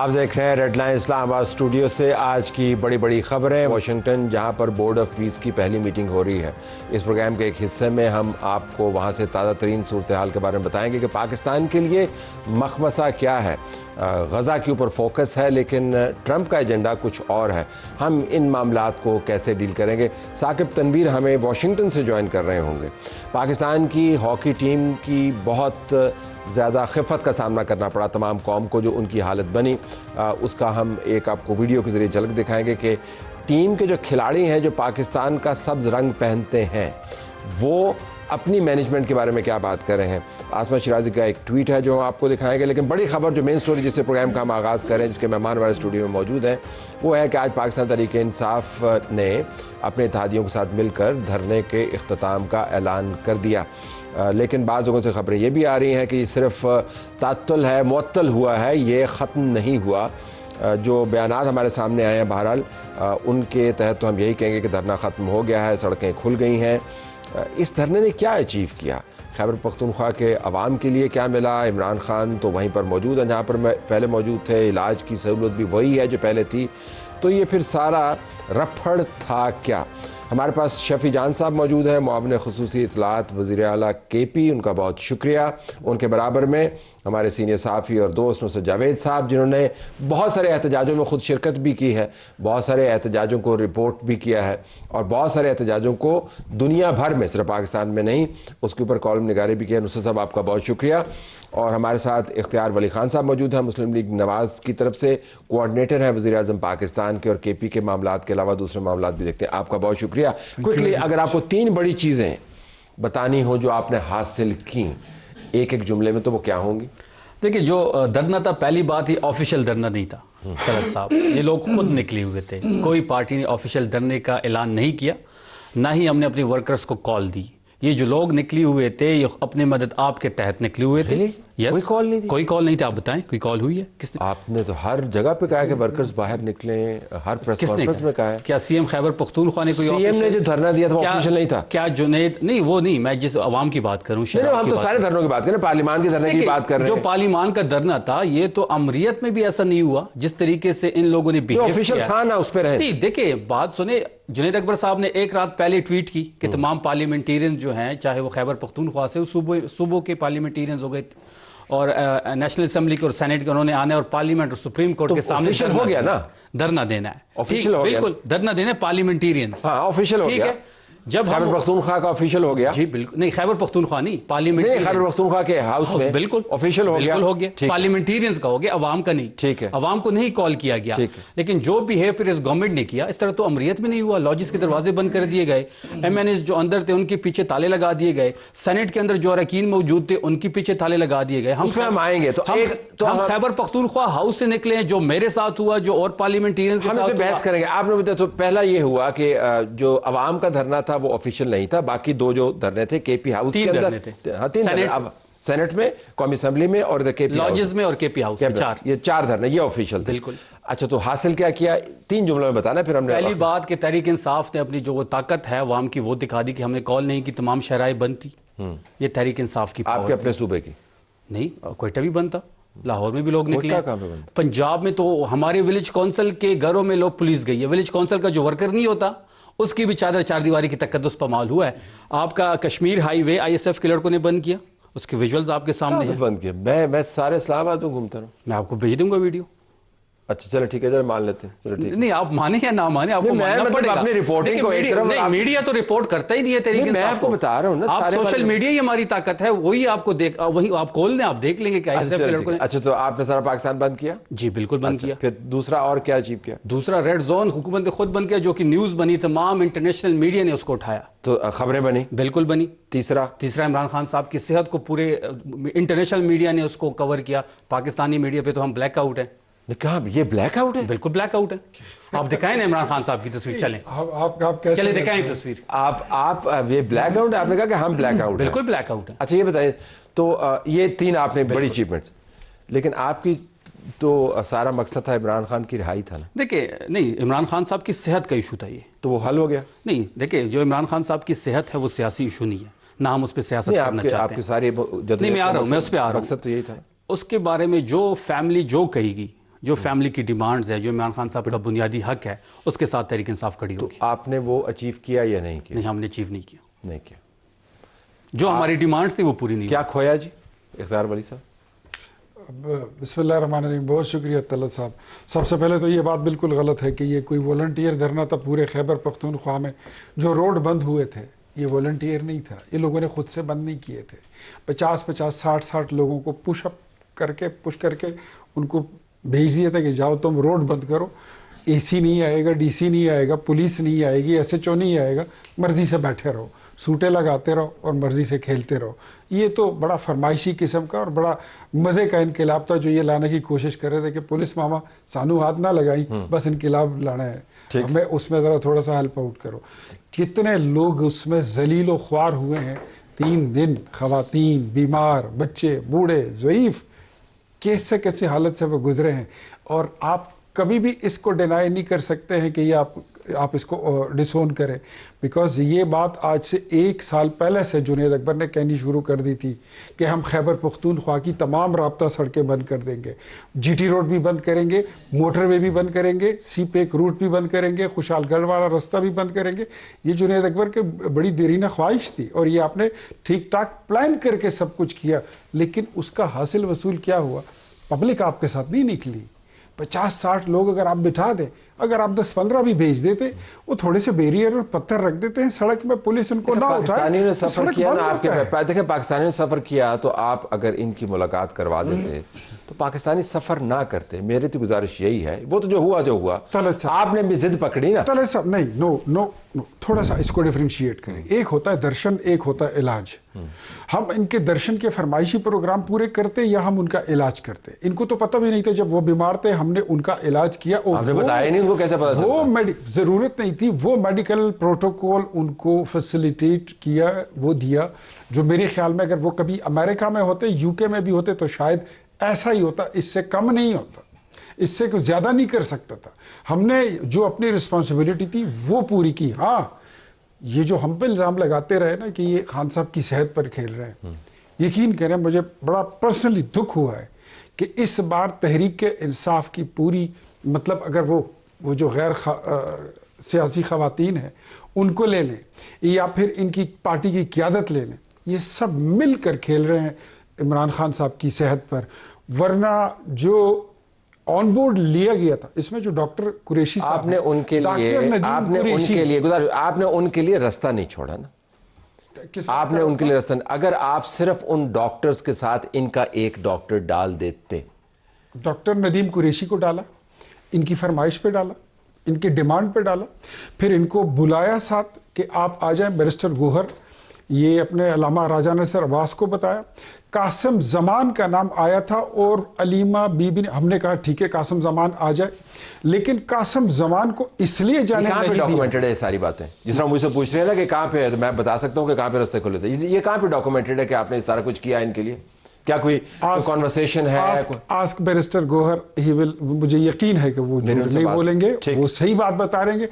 آپ دیکھ رہے ہیں ریڈ لائن اسلام آباد اسٹوڈیو سے آج کی بڑی بڑی خبریں۔ واشنگٹن جہاں پر بورڈ آف پیس کی پہلی میٹنگ ہو رہی ہے، اس پروگرام کے ایک حصے میں ہم آپ کو وہاں سے تازہ ترین صورتحال کے بارے میں بتائیں گے کہ پاکستان کے لیے مخمصہ کیا ہے۔ غزہ کے اوپر فوکس ہے لیکن ٹرمپ کا ایجنڈا کچھ اور ہے۔ ہم ان معاملات کو کیسے ڈیل کریں گے؟ ثاقب تنویر ہمیں واشنگٹن سے جوائن کر رہے ہوں گے۔ پاکستان کی ہاکی ٹیم کی بہت زیادہ خفت کا سامنا کرنا پڑا تمام قوم کو، جو ان کی حالت بنی، اس کا ہم ایک آپ کو ویڈیو کے ذریعے جھلک دکھائیں گے کہ ٹیم کے جو کھلاڑی ہیں جو پاکستان کا سبز رنگ پہنتے ہیں وہ اپنی مینجمنٹ کے بارے میں کیا بات کر رہے ہیں۔ آسمہ شیرازی کا ایک ٹویٹ ہے جو ہم آپ کو دکھائیں گے، لیکن بڑی خبر جو مین سٹوری جس سے پروگرام کا ہم آغاز کریں، جس کے مہمان ہمارے اسٹوڈیو میں موجود ہیں، وہ ہے کہ آج پاکستان تحریک انصاف نے اپنے اتحادیوں کے ساتھ مل کر دھرنے کے اختتام کا اعلان کر دیا۔ لیکن بعض لوگوں سے خبریں یہ بھی آ رہی ہیں کہ یہ صرف تعطل ہے، معطل ہوا ہے، یہ ختم نہیں ہوا۔ جو بیانات ہمارے سامنے آئے ہیں بہرحال ان کے تحت تو ہم یہی کہیں گے کہ دھرنا ختم ہو گیا ہے، سڑکیں کھل گئی ہیں۔ اس دھرنے نے کیا اچیو کیا؟ خیبر پختونخوا کے عوام کے لیے کیا ملا؟ عمران خان تو وہیں پر موجود ہیں جہاں پر میں پہلے موجود تھے، علاج کی سہولت بھی وہی ہے جو پہلے تھی، تو یہ پھر سارا رپھڑ تھا کیا؟ ہمارے پاس شفیع جان صاحب موجود ہیں، معاون خصوصی اطلاعات وزیر اعلیٰ کے پی، ان کا بہت شکریہ۔ ان کے برابر میں ہمارے سینئر صحافی اور دوست نصرت جاوید صاحب، جنہوں نے بہت سارے احتجاجوں میں خود شرکت بھی کی ہے، بہت سارے احتجاجوں کو رپورٹ بھی کیا ہے، اور بہت سارے احتجاجوں کو دنیا بھر میں، صرف پاکستان میں نہیں، اس کے اوپر کالم نگاری بھی کی ہے۔ نصرت صاحب آپ کا بہت شکریہ۔ اور ہمارے ساتھ اختیار ولی خان صاحب موجود ہیں، مسلم لیگ نواز کی طرف سے کوآرڈینیٹر ہیں وزیر اعظم پاکستان کے، اور کے پی کے معاملات کے علاوہ دوسرے معاملات بھی دیکھتے ہیں۔ آپ کا بہت شکریہ۔ کوئکلی اگر آپ کو 3 بڑی چیزیں بتانی ہو جو آپ نے حاصل کی ایک ایک جملے میں، تو وہ کیا ہوں گی؟ دیکھیں، جو دھرنا تھا، پہلی بات ہی آفیشیل دھرنا نہیں تھا طلعت صاحب، یہ لوگ خود نکلے ہوئے تھے، کوئی پارٹی نے آفیشیل دھرنے کا اعلان نہیں کیا، نہ ہی ہم نے اپنے ورکرز کو کال دی۔ یہ جو لوگ نکلی ہوئے تھے یہ اپنے مدد آپ کے تحت نکلے ہوئے تھے۔ کوئی کال نہیں تھی؟ کوئی کال نہیں تھی۔ آپ بتائیں کوئی کال ہوئی ہے؟ کس نے؟ آپ نے تو ہر جگہ پہ کہا کہ ورکرز باہر نکلیں، ہر پریس کانفرنس میں کہا ہے۔ کیا سی ایم خیبر پختونخوا نے کوئی سی ایم نے جو دھرنا دیا تھا وہ آفیشیل نہیں تھا؟ کیا جنید؟ نہیں، وہ نہیں، میں جس عوام کی بات کروں، ہم تو سارے دھرنوں کی بات کریں، پارلیمان کے دھرنے کی بات کر رہے ہیں۔ جو پارلیمان کا دھرنا تھا یہ تو امریت میں بھی ایسا نہیں ہوا جس طریقے سے ان لوگوں نے بیہیو کیا۔ آفیشیل تھا نا، اس پہ رہے۔ نہیں، دیکھیں بات سنیں، جنید اکبر صاحب نے ایک رات پہلے ٹویٹ کی کہ تمام پارلیمنٹیرین جو ہیں، چاہے وہ خیبر پختونخوا سے صوبوں کے پارلیمنٹیرینز ہو گئے اور نیشنل اسمبلی کے اور سینیٹ کے، انہوں نے آنا ہے اور پارلیمنٹ اور سپریم کورٹ کے سامنے ہو گیا نا، دھرنا دینا ہے۔ آفیشیل ہو گیا، بالکل دھرنا دینا ہے پارلیمنٹیرینز۔ ہاں آفیشیل ہو گیا۔ جب خیبر پختونخوا کا آفیشیل ہو گیا۔ جی بالکل، نہیں خیبر پختونخوا نہیں، پارلیمنٹ، خیبر پختونخوا کے ہاؤس میں بالکل آفیشیل ہو گیا، ہو گیا، پارلیمنٹیرینز کا ہو گیا، عوام کا نہیں۔ ٹھیک ہے، عوام کو نہیں کال کیا گیا، لیکن جو بیہیویئر اس گورنمنٹ نے کیا، اس طرح تو امریت میں نہیں ہوا۔ لاجز کے دروازے بند کر دیے گئے، ایم این ایز جو اندر تھے ان کے پیچھے تالے لگا دیے گئے، سینیٹ کے اندر جو اراکین موجود تھے ان کے پیچھے تالے لگا دیے گئے۔ ہم آئیں گے تو ہم خیبر پختونخوا ہاؤس سے نکلے ہیں، جو میرے ساتھ ہوا، جو اور پارلیمنٹیرینز کے ساتھ ہوا، بحث کریں گے۔ آپ نے بتایا تو پہلا یہ ہوا کہ جو عوام کا دھرنا تھا وہ آفیشیل نہیں تھا، باقی 2 جو دھرنے تھے کے پی ہاؤس کے اندر، 3 سینٹ میں، قومی اسمبلی میں اور کے پی لاجز میں اور کے پی ہاؤس میں، یہ 4 دھرنے، یہ آفیشیل تھے۔ بالکل۔ اچھا، تو حاصل کیا کیا 3 جملوں میں بتانا، پھر ہم نے پہلی بات کہ تحریک انصاف نے اپنی جو وہ طاقت ہے عوام کی وہ دکھا دی کہ ہم نے کال نہیں کی، تمام شہرائیں بند تھی۔ یہ تحریک انصاف کی آپ کے اپنے صوبے کی نہیں، کوئٹہ بھی بند تھا، لاہور میں بھی لوگ نکلے، پنجاب میں تو ہمارے ولیج کونسل کے گھروں میں لوگ پولیس گئی ہے۔ ولیج کونسل کا جو ورکر نہیں ہوتا اس کی بھی چادر 4 دیواری کی تقدس پامال ہوا ہے۔ آپ کا Kashmir highway I S F کے لڑکوں نے بند کیا، اس کے ویژولز آپ کے سامنے ہیں۔ بند کیا؟ میں سارے اسلام آباد میں گھومتا رہا ہوں، میں آپ کو بھیج دوں گا ویڈیو۔ اچھا چلو ٹھیک ہے، ذرا مان لیتے ہیں، چلو ٹھیک ہے۔ نہیں، آپ مانیں یا نہ مانیں، آپ کو ماننا پڑے گا۔ اپنی رپورٹنگ کو ایک طرف، نہیں، میڈیا تو رپورٹ کرتا ہی نہیں ہے تحریک انصاف کو۔ میں آپ کو بتا رہا ہوں نا، آپ سوشل میڈیا ہی ہماری طاقت ہے، وہی آپ کو وہی آپ کھول دیں، آپ دیکھ لیں گے کہ آئی ایس ایف کے لڑکوں نے۔ اچھا، تو آپ نے سارا پاکستان بند کیا؟ جی بالکل بند کیا۔ پھر دوسرا اور کیا اچیو کیا؟ دوسرا ریڈ زون حکومت نے خود بند کیا، جو کہ نیوز بنی، تمام انٹرنیشنل میڈیا نے اس کو اٹھایا، تو خبریں بنی، بالکل بنی۔ تیسرا عمران خان صاحب کی صحت کو پورے انٹرنیشنل میڈیا نے اس کو کور کیا، پاکستانی میڈیا پہ تو ہم بلیک آؤٹ ہیں۔ کہا یہ بلیک آؤٹ ہے؟ بالکل بلیک آؤٹ ہے۔ آپ دکھائیں نا عمران خان صاحب کی تصویر، چلیں چلیں دکھائیں تصویر۔ آپ یہ بلیک آؤٹ ہے؟ آپ نے کہا کہ ہم بلیک آؤٹ ہیں۔ بالکل بلیک آؤٹ ہے۔ اچھا یہ بتائیے، تو یہ 3 آپ نے بڑی اچیومنٹس، لیکن آپ کی تو سارا مقصد تھا عمران خان کی رہائی تھا نا؟ دیکھیں نہیں، عمران خان صاحب کی صحت کا ایشو تھا یہ، تو وہ حل ہو گیا؟ نہیں دیکھیں، جو عمران خان صاحب کی صحت ہے وہ سیاسی ایشو نہیں ہے، نہ ہم اس پہ سیاست کرنا چاہتے ہیں۔ آپ کی ساری نہیں، میں آ رہا ہوں، میں اس پہ آ رہا ہوں۔ مقصد تو یہی تھا، اس کے بارے میں جو فیملی جو کہے گی، جو فیملی کی ڈیمانڈز ہے، جو عمران خان صاحب کا بنیادی حق ہے، اس کے ساتھ تحریک انصاف کھڑی ہوگی. آپ نے وہ اچیو کیا یا نہیں کیا؟ نہیں، ہم نے اچیو نہیں کیا. نہیں کیا. جو ہماری ڈیمانڈ تھی وہ پوری نہیں. کیا کھویا جی اختیار ولی صاحب؟ بسم اللہ الرحمن الرحیم. بہت شکریہ طلعت صاحب. سب سے پہلے تو یہ بات بالکل غلط ہے کہ یہ کوئی والنٹیئر دھرنا تھا پورے خیبر پختونخوا میں. جو روڈ بند ہوئے تھے یہ والنٹیئر نہیں تھا، یہ لوگوں نے خود سے بند نہیں کیے تھے. 50 60 لوگوں کو پش کر کے ان کو بھیج دیا تھا کہ جاؤ تم روڈ بند کرو. اے سی نہیں آئے گا، ڈی سی نہیں آئے گا، پولیس نہیں آئے گی، ایس ایچ او نہیں آئے گا، مرضی سے بیٹھے رہو، سوٹیں لگاتے رہو اور مرضی سے کھیلتے رہو. یہ تو بڑا فرمائشی قسم کا اور بڑا مزے کا انقلاب تھا جو یہ لانے کی کوشش کر رہے تھے کہ پولیس ماما سانو ہاتھ نہ لگائیں، بس انقلاب لانا ہے، ہمیں اس میں ذرا تھوڑا سا ہیلپ آؤٹ کرو. کتنے لوگ اس میں ذلیل و خوار ہوئے ہیں. 3 دن خواتین، بیمار، بچے، بوڑھے، ضعیف، کیسے حالت سے وہ گزرے ہیں. اور آپ کبھی بھی اس کو ڈینائی نہیں کر سکتے ہیں کہ یہ آپ اس کو ڈسون کریں، بیکاز یہ بات آج سے 1 سال پہلے سے جنید اکبر نے کہنی شروع کر دی تھی کہ ہم خیبر پختونخوا کی تمام رابطہ سڑکیں بند کر دیں گے. جی ٹی روڈ بھی بند کریں گے، موٹر وے بھی بند کریں گے، سی پیک روٹ بھی بند کریں گے، خوشحال گڑھ والا راستہ بھی بند کریں گے. یہ جنید اکبر کے بڑی دیرینہ خواہش تھی اور یہ آپ نے ٹھیک ٹھاک پلان کر کے سب کچھ کیا، لیکن اس کا حاصل وصول کیا ہوا؟ پبلک آپ کے ساتھ نہیں نکلی. 50 60 لوگ اگر آپ بٹھا دیں، اگر آپ 10 15 بھی بھیج دیتے، وہ تھوڑے سے بیریئر اور پتھر رکھ دیتے ہیں سڑک میں، پولیس ان کو نہ اٹھائے. پاکستانیوں نے سفر کیا نا آپ کے، دیکھیں پاکستانیوں نے سفر کیا تو آپ اگر ان کی ملاقات کروا دیتے تو پاکستانی سفر نہ کرتے. میری تو گزارش یہی ہے. وہ تو جو ہوا آپ نے بھی ضد پکڑی نا. طلعت صاحب نہیں، نو تھوڑا سا اس کو ڈیفرینشیٹ کریں. ایک ہوتا ہے درشن، ایک ہوتا ہے علاج. ہم ان کے درشن کے فرمائشی پروگرام پورے کرتے یا ہم ان کا علاج کرتے؟ ان کو تو پتہ بھی نہیں تھا جب وہ بیمار تھے، ہم نے ان کا علاج کیا. آپ نے بتایا نہیں، وہ کیسے پتہ چلتا؟ وہ ضرورت نہیں تھی. وہ میڈیکل پروٹوکول ان کو فیسیلیٹیٹ کیا، وہ دیا، جو میرے خیال میں اگر وہ کبھی امریکہ میں ہوتے، یو کے میں بھی ہوتے تو شاید ایسا ہی ہوتا، اس سے کم نہیں ہوتا، اس سے کچھ زیادہ نہیں کر سکتا تھا. ہم نے جو اپنی رسپانسبلٹی تھی وہ پوری کی. ہاں، یہ جو ہم پہ الزام لگاتے رہے نا کہ یہ خان صاحب کی صحت پر کھیل رہے ہیں، یقین کریں مجھے بڑا پرسنلی دکھ ہوا ہے کہ اس بار تحریک انصاف کی پوری، مطلب اگر وہ جو غیر سیاسی خواتین ہیں ان کو لے لیں یا پھر ان کی پارٹی کی قیادت لے لیں، یہ سب مل کر کھیل رہے ہیں عمران خان صاحب کی صحت پر. ورنہ جو آن بورڈ لیا گیا تھا اس میں جو ڈاکٹر قریشی صاحب، آپ نے ان کے لیے راستہ نہیں چھوڑا نا. آپ نے ان کے لیے راستہ، اگر آپ صرف ان ڈاکٹرز کے ساتھ ان کا ایک ڈاکٹر ڈال دیتے. ڈاکٹر ندیم قریشی کو ڈالا، ان کی فرمائش پہ ڈالا، ان کی ڈیمانڈ پہ ڈالا، پھر ان کو بلایا ساتھ کہ آپ آ جائیں. بیرسٹر گوہر، یہ اپنے علامہ راجہ نصر عباس کو بتایا. قاسم زمان کا نام آیا تھا اور علیمہ بی بی نے، ہم نے کہا ٹھیک ہے قاسم زمان آ جائے، لیکن قاسم زمان کو اس لیے جانے نہیں دیا. ڈاکومنٹڈ ہے ساری باتیں، جس طرح مجھ سے پوچھ رہے ہیں نا کہ کہاں پہ ہے، تو میں بتا سکتا ہوں کہ کہاں پہ راستے کھلے تھے. یہ کہاں پہ ڈاکومنٹڈ ہے کہ آپ نے سارا کچھ کیا ان کے لیے؟ کیا کوئی کانورسیشن ہے؟ آسک بیرسٹر گوہر، مجھے یقین ہے کہ وہ جھوٹ نہیں بولیں گے، وہ صحیح بات بتا رہیں گے.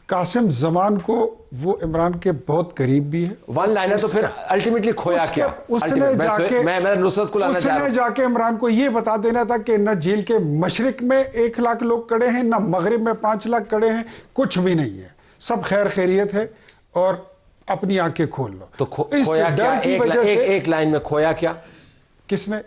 قاسم زمان کو وہ عمران کے بہت قریب بھی ہے. ون لائنر تو پھر الٹیمیٹلی کھویا کیا؟ اس نے جا کے عمران کو یہ بتا دینا تھا کہ نہ جیل کے مشرق میں 1 لاکھ لوگ کڑے ہیں، نہ مغرب میں 5 لاکھ کڑے ہیں، کچھ بھی نہیں ہے، سب خیر خیریت ہے اور اپنی آنکھیں کھول لو. تو کھویا کیا؟ ایک لائن میں کھویا کیا؟ کس نے؟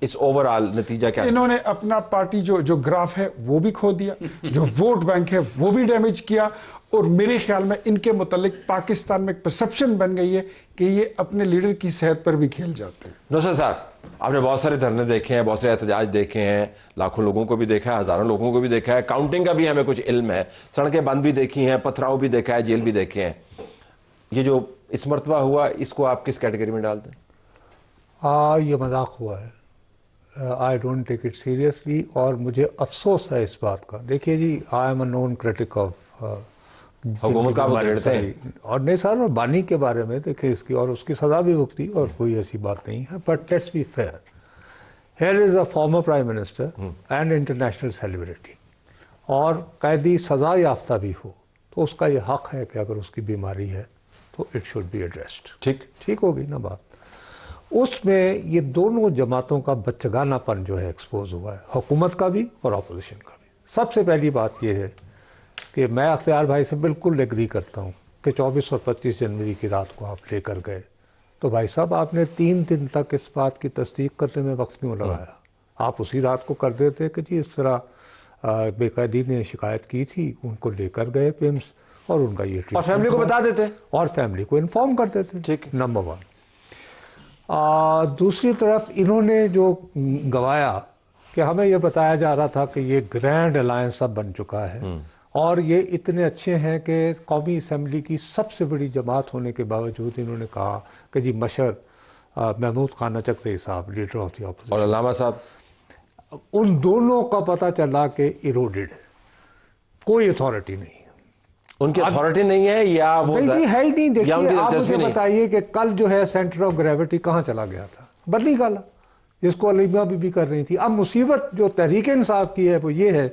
اس اوورآل نتیجہ کیا؟ انہوں نے اپنا پارٹی جو گراف ہے وہ بھی کھو دیا، جو ووٹ بینک ہے وہ بھی ڈیمیج کیا، اور میرے خیال میں ان کے متعلق پاکستان میں ایک پرسپشن بن گئی ہے کہ یہ اپنے لیڈر کی صحت پر بھی کھیل جاتے ہیں. نوشد صاحب، آپ نے بہت سارے دھرنے دیکھے ہیں، بہت سے احتجاج دیکھے ہیں، لاکھوں لوگوں کو بھی دیکھا ہے، ہزاروں لوگوں کو بھی دیکھا ہے، کاؤنٹنگ کا بھی ہمیں کچھ علم ہے، سڑکیں بند بھی دیکھی ہیں، پتھراؤ بھی دیکھا ہے، جیل بھی دیکھے ہیں. یہ جو اس مرتبہ ہوا، اس کو آپ کس کیٹیگری میں ڈالتے ہیں؟ یہ مذاق ہوا ہے. I don't take it seriously, اور مجھے افسوس ہے اس بات کا. دیکھیے جی، I am a known critic of حکومت کا وہ گھیرتے ہیں، اور نہیں سر، بانی کے بارے میں دیکھیں اس کی، اور اس کی سزا بھی بھگتی، اور کوئی ایسی بات نہیں ہے. But let's be fair, here is a former prime minister and international celebrity, اور قیدی سزا یافتہ بھی ہو تو اس کا یہ حق ہے کہ اگر اس کی بیماری ہے تو اٹ شوڈ بی ایڈریسڈ. ٹھیک ہوگی نا بات. اس میں یہ دونوں جماعتوں کا بچگانہ پن جو ہے ایکسپوز ہوا ہے، حکومت کا بھی اور اپوزیشن کا بھی۔ سب سے پہلی بات یہ ہے کہ میں اختیار بھائی سے بالکل ایگری کرتا ہوں کہ 24 اور 25 جنوری کی رات کو آپ لے کر گئے تو بھائی صاحب آپ نے 3 دن تک اس بات کی تصدیق کرنے میں وقت کیوں لگایا؟ آپ اسی رات کو کر دیتے کہ جی اس طرح بے قیدی نے شکایت کی تھی، ان کو لے کر گئے پیمز اور ان کا یہ اور فیملی کو بتا دیتے اور فیملی کو انفارم کر دیتے۔ ٹھیک، نمبر 1۔ دوسری طرف انہوں نے جو گوایا کہ ہمیں یہ بتایا جا رہا تھا کہ یہ گرینڈ الائنس اب بن چکا ہے اور یہ اتنے اچھے ہیں کہ قومی اسمبلی کی سب سے بڑی جماعت ہونے کے باوجود انہوں نے کہا کہ جی مشر محمود خانہ چکتے صاحب لیڈر آف دی اپوزیشن اور علامہ صاحب، ان دونوں کا پتہ چلا کہ ایروڈڈ ہے، کوئی اتھارٹی نہیں ہے، ان کی اتھارٹی نہیں ہے یا وہ نہیں ہے ہی نہیں۔ یا ان دیکھیے کی آپ دلچسپی مجھے نہیں؟ بتائیے کہ کل جو ہے سینٹر آف گریوٹی کہاں چلا گیا تھا؟ برنی کالا، جس کو علیمہ بھی کر رہی تھی۔ اب مصیبت جو تحریک انصاف کی ہے وہ یہ ہے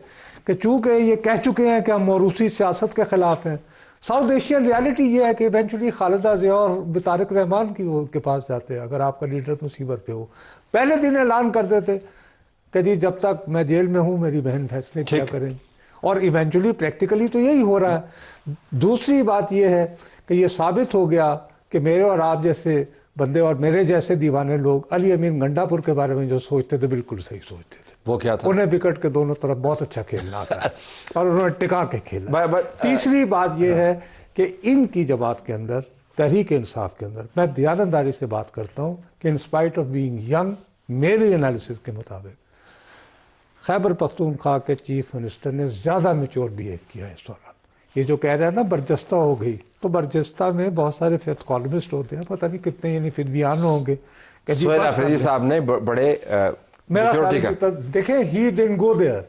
کہ چونکہ یہ کہہ چکے ہیں کہ ہم موروثی سیاست کے خلاف ہیں، ساؤتھ ایشین ریالٹی یہ ہے کہ ایونچولی خالدہ ضیاء اور طارق رحمان کے پاس جاتے ہیں اگر آپ کا لیڈر مصیبت پہ ہو، پہلے دن اعلان کر دیتے کہ جی جب تک میں جیل میں ہوں میری بہن فیصلے کیا کریں، اور ایونچولی پریکٹیکلی تو یہی ہو رہا ہے۔ دوسری بات یہ ہے کہ یہ ثابت ہو گیا کہ میرے اور آپ جیسے بندے اور میرے جیسے دیوانے لوگ علی امین گنڈا پور کے بارے میں جو سوچتے تھے بالکل صحیح سوچتے تھے۔ وہ کیا تھا؟ انہیں وکٹ کے دونوں طرف بہت اچھا کھیلنا آتا ہے اور انہوں نے ٹکا کے کھیلا۔ تیسری بات یہ ہے کہ ان کی جماعت کے اندر، تحریک انصاف کے اندر، میں دیانتداری سے بات کرتا ہوں کہ انسپائٹ آف بینگ ینگ، میرے انالیسس کے مطابق خیبر پختونخوا کے چیف منسٹر نے زیادہ میچور بیہیو کیا ہے اس دوران۔ یہ جو کہہ رہے ہیں نا برجستہ ہو گئی، تو برجستہ میں بہت سارے فیتھ کالمسٹ ہوتے ہیں، پتہ نہیں کتنے یعنی فدویان ہوں گے کہ جی سہیل آفریدی صاحب نے بڑے میرا میچورٹی کا خیال دیکھیں ہی ڈنٹ گو دیئر،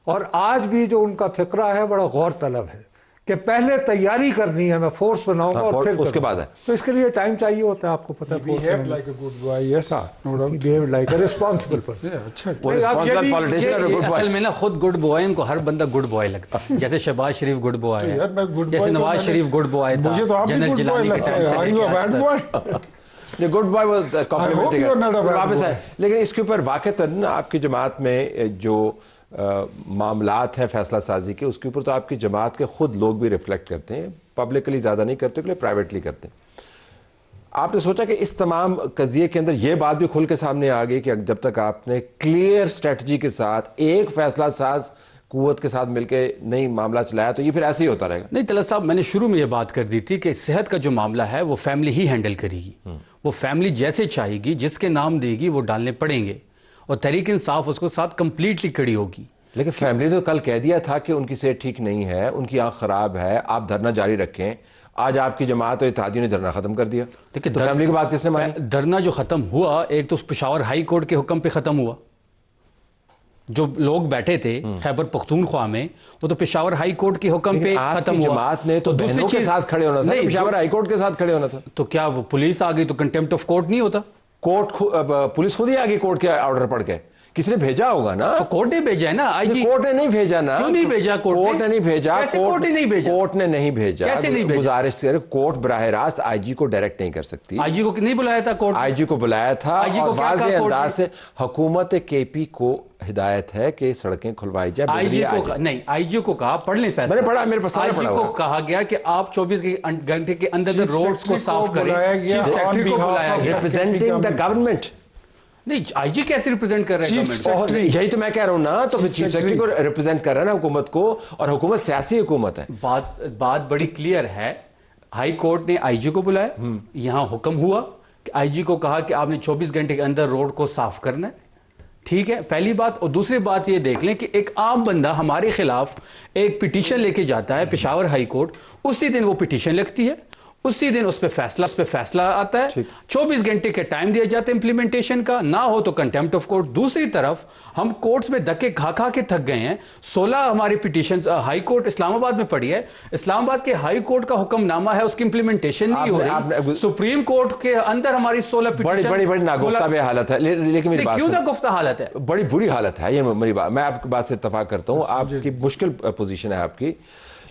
اور آج بھی جو ان کا فقرہ ہے بڑا غور طلب ہے کہ پہلے تیاری کرنی ہے، میں فورس بناؤں گا اور پھر اس کے بعد ہے، تو اس کے لیے ٹائم چاہیے ہوتا ہے، آپ کو پتہ ہے۔ behaved like a good boy, yes, no doubt. behaved like a responsible person۔ اچھا وہ responsible politician اور good boy۔ اصل میں نا خود گڈ بوائے کو ہر بندہ گڈ بوائے لگتا ہے، جیسے شہباز شریف گڈ بوائے یار میں good boy جیسے تو نواز شریف گڈ بوائے تھا، مجھے تو آپ بھی جنرل good boy جیلانی کے لگتا ٹائم ہے۔ سے Are لے you کے a آج bad تک۔ boy? یہ گڈ بوائے وہ complementary I hope you are not a bad واپس boy. ہے، لیکن اس کے اوپر واقعتاً آپ کی جماعت میں جو معاملات ہیں فیصلہ سازی کے، اس کے اوپر تو آپ کی جماعت کے خود لوگ بھی ریفلیکٹ کرتے ہیں، پبلکلی زیادہ نہیں کرتے کہ پرائیویٹلی کرتے ہیں۔ آپ نے سوچا کہ اس تمام قضیے کے اندر یہ بات بھی کھل کے سامنے آ گئی کہ جب تک آپ نے کلیئر اسٹریٹجی کے ساتھ ایک فیصلہ ساز قوت کے ساتھ مل کے نہیں معاملہ چلایا تو یہ پھر ایسے ہی ہوتا رہے گا؟ نہیں طلعت صاحب، میں نے شروع میں یہ بات کر دی تھی کہ صحت کا جو معاملہ ہے وہ فیملی ہی ہینڈل کرے گی، وہ فیملی جیسے چاہے گی، جس کے نام دے گی وہ ڈالنے پڑیں گے، اور تحریک انصاف اس کو ساتھ کمپلیٹلی کھڑی ہوگی۔ لیکن فیملی تو کل کہہ دیا تھا کہ ان کی صحت ٹھیک نہیں ہے، ان کی آنکھ خراب ہے، آپ دھرنا جاری رکھیں۔ آج آپ کی جماعت اور اتحادیوں نے دھرنا ختم کر دیا، تو فیملی کی بات کس نے مانی؟ دھرنا جو ختم ہوا ایک تو پشاور ہائی کورٹ کے حکم پہ ختم ہوا، جو لوگ بیٹھے تھے خیبر پختونخوا میں وہ تو پشاور ہائی کورٹ کے حکم پہ ختم ہوا۔ جماعت نے تو بہنوں کے ساتھ کھڑے ہونا تھا، پشاور ہائی کورٹ کے ساتھ کھڑے ہونا تھا۔ تو کیا وہ پولیس آ گئی تو کنٹیمپٹ آف کورٹ نہیں ہوتا؟ پولیس خود ہی آ گئی کورٹ کے آرڈر پڑھ کے، کسی نے بھیجا ہوگا نا۔ تو کورٹ نے بھیجا ہے نا، آئی جی کورٹ نے نہیں بھیجا نا۔ کیوں نہیں بھیجا؟ کورٹ نے نہیں بھیجا۔ کیسے کورٹ نے نہیں بھیجا؟ کورٹ نے نہیں بھیجا، کیسے نہیں بھیجا؟ گزارش سے کورٹ براہ راست آئی جی کو ڈائریکٹ نہیں کر سکتی۔ آئی جی کو نہیں بلایا تھا کورٹ؟ آئی جی کو بلایا تھا اور واضح انداز سے حکومت کے پی کو ہدایت ہے کہ سڑکیں کھلوائی جائے۔ آئی جی کو نہیں، آئی جی کو کہا، پڑھ لیں فیصلہ، میں نے پڑھا، میرے پاس سارا پڑھا ہوا ہے۔ آئی جی کو کہا گیا کہ آپ 24 گھنٹے کے اندر روڈز کو صاف کریں۔ چیف سیکرٹری کو بلایا گیا۔ Representing the government. نہیں، آئی جی کیسے ریپرزینٹ کر رہے ہیں گورنمنٹ؟ یہی تو میں کہہ رہا ہوں نا، تو چیف سیکرٹری کو ریپرزینٹ کر رہا ہے نا حکومت کو، اور حکومت سیاسی حکومت ہے۔ بات بڑی کلیئر ہے، ہائی کورٹ نے آئی جی کو بلایا، یہاں حکم ہوا کہ آئی جی کو کہا کہ آپ نے 24 گھنٹے کے اندر روڈ کو صاف کرنا ہے، ٹھیک ہے، پہلی بات۔ اور دوسری بات یہ دیکھ لیں کہ ایک عام بندہ ہمارے خلاف ایک پٹیشن لے کے جاتا ہے پشاور ہائی کورٹ، اسی دن وہ پٹیشن لگتی ہے، اسی دن اس پہ فیصلہ آتا ہے، 24 گھنٹے کے ٹائم دیا جاتا ہے امپلیمنٹیشن کا، نہ ہو تو کنٹیمپٹ آف کورٹ۔ دوسری طرف ہم کورٹس میں دھکے کھا کے تھک گئے ہیں، 16 ہماری پٹیشن ہائی کورٹ اسلام آباد میں پڑی ہے، اسلام آباد کے ہائی کورٹ کا حکم نامہ ہے، اس کی امپلیمنٹیشن نہیں ہو رہی، سپریم کورٹ کے اندر ہماری 16 پٹیشن۔ بڑی ناگفتہ میں حالت ہے، لیکن میری بات کیوں ناگفتہ حالت ہے؟ بڑی بری حالت ہے، یہ میری بات، میں آپ کی بات سے اتفاق کرتا ہوں، آپ کی مشکل پوزیشن ہے آپ کی،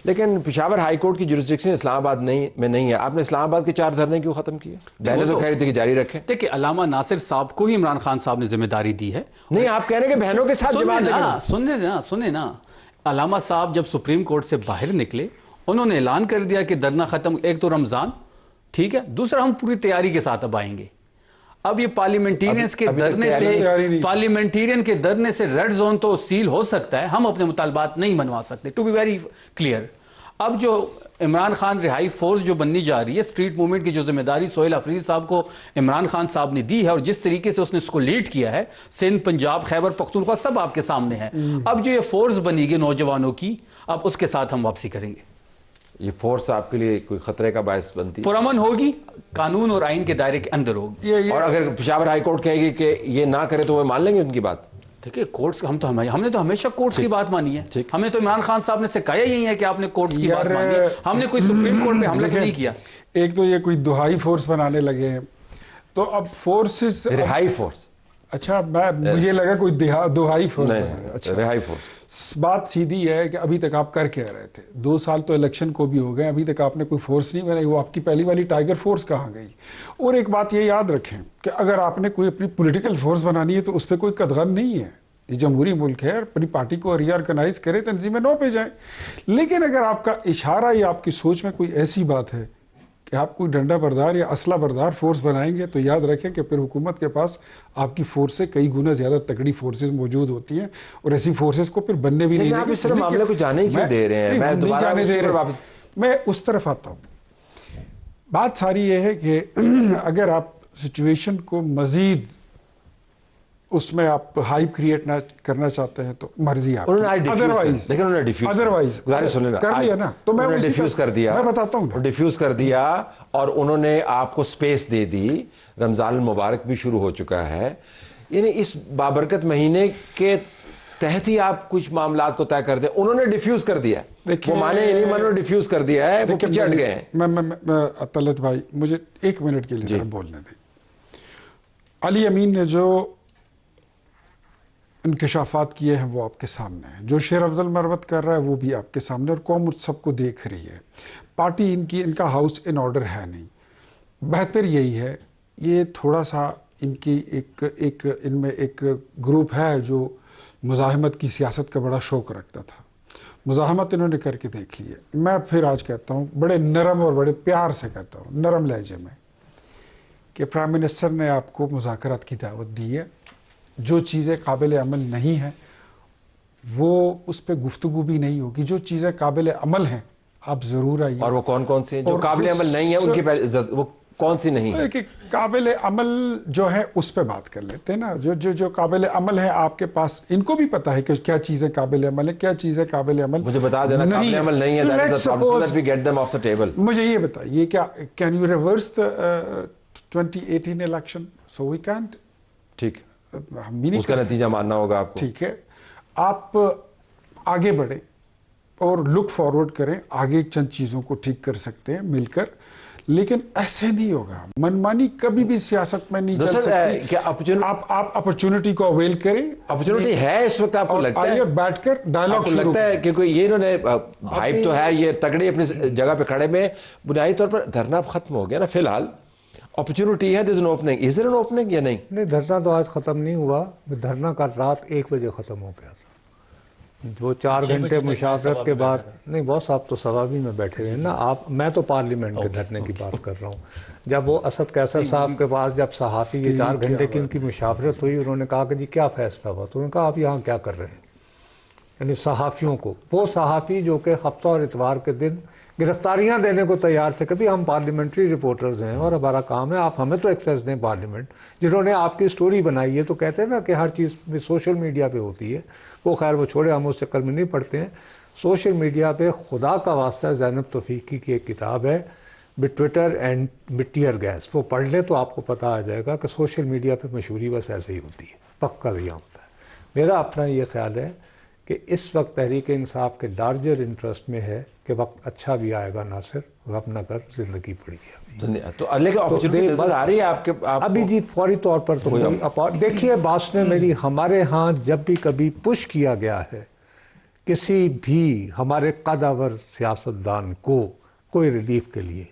لیکن پشاور ہائی کورٹ کی جورسڈکشن اسلام آباد میں نہیں ہے. آپ نے اسلام آباد کے 4 دھرنے کیوں ختم کیے؟ بہنیں تو کہہ رہی تھی کہ جاری رکھیں. دیکھیں علامہ ناصر صاحب کو ہی عمران خان صاحب نے ذمہ داری دی ہے. نہیں, آپ کہہ رہے ہیں کہ بہنوں کے ساتھ جماعت. سنیں نا, علامہ صاحب جب سپریم کورٹ سے باہر نکلے انہوں نے اعلان کر دیا کہ دھرنا ختم, ایک تو رمضان, ٹھیک ہے, دوسرا ہم پوری تیاری کے ساتھ اب آئیں گے. اب یہ پارلیمنٹیرین کے دھرنے سے ریڈ زون تو سیل ہو سکتا ہے, ہم اپنے مطالبات نہیں منوا سکتے, ٹو بی ویری کلیئر. اب جو عمران خان رہائی فورس جو بننی جا رہی ہے, اسٹریٹ موومنٹ کی جو ذمہ داری سہیل افریدی صاحب کو عمران خان صاحب نے دی ہے, اور جس طریقے سے اس نے اس کو لیڈ کیا ہے, سندھ, پنجاب, خیبر پختونخوا سب آپ کے سامنے ہے. اب جو یہ فورس بنی گی نوجوانوں کی, اب اس کے ساتھ ہم واپسی کریں گے. یہ فورس آپ کے لیے کوئی خطرے کا باعث بنتی ہے؟ پرامن ہوگی, قانون اور آئین کے دائرے کے اندر ہوگی. اور اگر پشاور ہائی کورٹ کہے گی کہ یہ نہ کرے تو وہ مان لیں گے ان کی بات؟ دیکھیں کورٹس, ہم نے تو ہمیشہ کورٹس کی بات مانی ہے. ہمیں تو عمران خان صاحب نے سکھایا یہی ہے کہ آپ نے کورٹس کی بات مانی ہے. ہم نے کوئی سپریم کورٹ پہ حملہ نہیں کیا. ایک تو یہ کوئی دہائی فورس بنانے لگے ہیں, تو اب فورسز رہائی فورس. اچھا, مجھے لگا کوئی دہائی فورس بنانے. اچھا, رہائی فورس. بات سیدھی ہے کہ ابھی تک آپ کر کے رہے تھے, 2 سال تو الیکشن کو بھی ہو گئے, ابھی تک آپ نے کوئی فورس نہیں بنائی. وہ آپ کی پہلی والی ٹائیگر فورس کہاں گئی؟ اور ایک بات یہ یاد رکھیں کہ اگر آپ نے کوئی اپنی پولیٹیکل فورس بنانی ہے تو اس پہ کوئی قدغن نہیں ہے. یہ جمہوری ملک ہے, اپنی پارٹی کو ری آرگنائز کرے, تنظیم 9 پہ جائیں. لیکن اگر آپ کا اشارہ یا آپ کی سوچ میں کوئی ایسی بات ہے کہ آپ کوئی ڈنڈا بردار یا اسلحہ بردار فورس بنائیں گے, تو یاد رکھیں کہ پھر حکومت کے پاس آپ کی فورس سے کئی گنا زیادہ تگڑی فورسز موجود ہوتی ہیں, اور ایسی فورسز کو پھر بننے بھی نہیں آپ اس طرح معاملے کو جانے ہی کیوں دے رہے ہیں؟ میں اس طرف آتا ہوں. بات ساری یہ ہے کہ اگر آپ سچویشن کو مزید اس میں آپ ہائپ کریٹ نہ کرنا چاہتے ہیں تو مرضی آپ. ادروائز کر لیا نا, تو میں ڈیفیوز کر دیا, میں بتاتا ہوں, ڈیفیوز کر دیا, اور انہوں نے آپ کو سپیس دے دی. رمضان المبارک بھی شروع ہو چکا ہے, یعنی اس بابرکت مہینے کے تحت ہی آپ کچھ معاملات کو طے کر دیں. انہوں نے ڈیفیوز کر دیا, وہ مانے نہیں مانے, ڈیفیوز کر دیا ہے, وہ پیچھے ہٹ گئے ہیں. میں طلعت بھائی مجھے 1 منٹ کے لیے بولنے دیں. علی امین نے جو انکشافات کیے ہیں وہ آپ کے سامنے ہیں, جو شیر افضل مروت کر رہا ہے وہ بھی آپ کے سامنے, اور قوم سب کو دیکھ رہی ہے. پارٹی ان کا ہاؤس ان آرڈر ہے نہیں. بہتر یہی ہے, یہ تھوڑا سا ان کی ان میں ایک گروپ ہے جو مزاحمت کی سیاست کا بڑا شوق رکھتا تھا. مزاحمت انہوں نے کر کے دیکھ لی ہے. میں پھر آج کہتا ہوں, بڑے نرم اور بڑے پیار سے کہتا ہوں, نرم لہجے میں, کہ پرائم منسٹر نے آپ کو مذاکرات کی دعوت دی ہے. جو چیزیں قابل عمل نہیں ہیں وہ اس پہ گفتگو بھی نہیں ہوگی. جو چیزیں قابل عمل ہیں آپ ضرور آئیے. اور وہ کون سی ہیں جو قابل عمل نہیں ہیں, ان کی وہ کون سی نہیں ہے؟ کہ قابل عمل جو ہے اس پہ بات کر لیتے ہیں نا. جو قابل عمل ہے آپ کے پاس, ان کو بھی پتا ہے کہ کیا چیزیں قابل عمل ہیں, کیا چیزیں قابل عمل. مجھے بتا دینا قابل عمل نہیں ہے. مجھے یہ بتائیے, کیا can you reverse 2018 election? So we can't. ٹھیک, اس کا نتیجہ ماننا ہوگا آپ کو. ٹھیک ہے, آپ آگے بڑھیں اور لک فارورڈ کریں, آگے چند چیزوں کو ٹھیک کر سکتے ہیں مل کر, لیکن ایسے نہیں ہوگا. منمانی کبھی بھی سیاست میں نہیں چل سکتی. آپ اپرچونٹی کو اویل کریں. اپرچونٹی ہے اس وقت, آپ کو لگتا ہے بیٹھ کر ڈائلاگ شروع لگتا ہے کہ یہ انہوں نے ہائپ تو ہے, یہ تگڑے اپنی جگہ پہ کھڑے میں, بنیادی طور پر دھرنا ختم ہو گیا نا فی الحال. اپرچونٹی ہے, there's an opening. Is there an opening یا نہیں؟ نہیں, دھرنا تو آج ختم نہیں ہوا. دھرنا کا رات 1 بجے ختم ہو گیا تھا. وہ 4 گھنٹے مشاورت کے بعد. نہیں بہت صاحب تو سوابی میں بیٹھے ہوئے ہیں نا. میں تو پارلیمنٹ کے دھرنے کی بات کر رہا ہوں. جب وہ اسد قیصر صاحب کے پاس جب صحافی یہ 4 گھنٹے کی ان کی مشاورت ہوئی, انہوں نے کہا کہ جی کیا فیصلہ ہوا, تو انہوں نے کہا آپ یہاں کیا کر رہے ہیں, یعنی صحافیوں کو. وہ صحافی جو کہ ہفتہ اور اتوار کے دن گرفتاریاں دینے کو تیار تھے, کبھی ہم پارلیمنٹری رپورٹرز ہیں اور ہمارا کام ہے, آپ ہمیں تو ایکسیس دیں پارلیمنٹ. جنہوں نے آپ کی سٹوری بنائی ہے, تو کہتے ہیں نا کہ ہر چیز سوشل میڈیا پہ ہوتی ہے. وہ خیر وہ چھوڑے, ہم اس چکر میں نہیں پڑھتے ہیں. سوشل میڈیا پہ خدا کا واسطہ زینب توفیقی کی ایک کتاب ہے ٹویٹر اینڈ ٹیئر گیس, وہ پڑھ لیں تو آپ کو پتہ آ جائے گا کہ سوشل میڈیا پہ مشہوری بس ایسے ہی ہوتی ہے, پکا دیا ہوتا ہے. میرا اپنا یہ خیال ہے کہ اس وقت تحریک انصاف کے لارجر انٹرسٹ میں ہے کہ وقت اچھا بھی آئے گا. ناصر غم نہ کر, زندگی پڑی ہے. تو لیکن اپرچونٹی نظر آ رہی ہے آپ کے ابھی جی فوری طور پر تو دیکھیے باس نے میری ہمارے ہاں جب بھی کبھی پش کیا گیا ہے کسی بھی ہمارے قداور سیاستدان کو کوئی ریلیف کے لیے،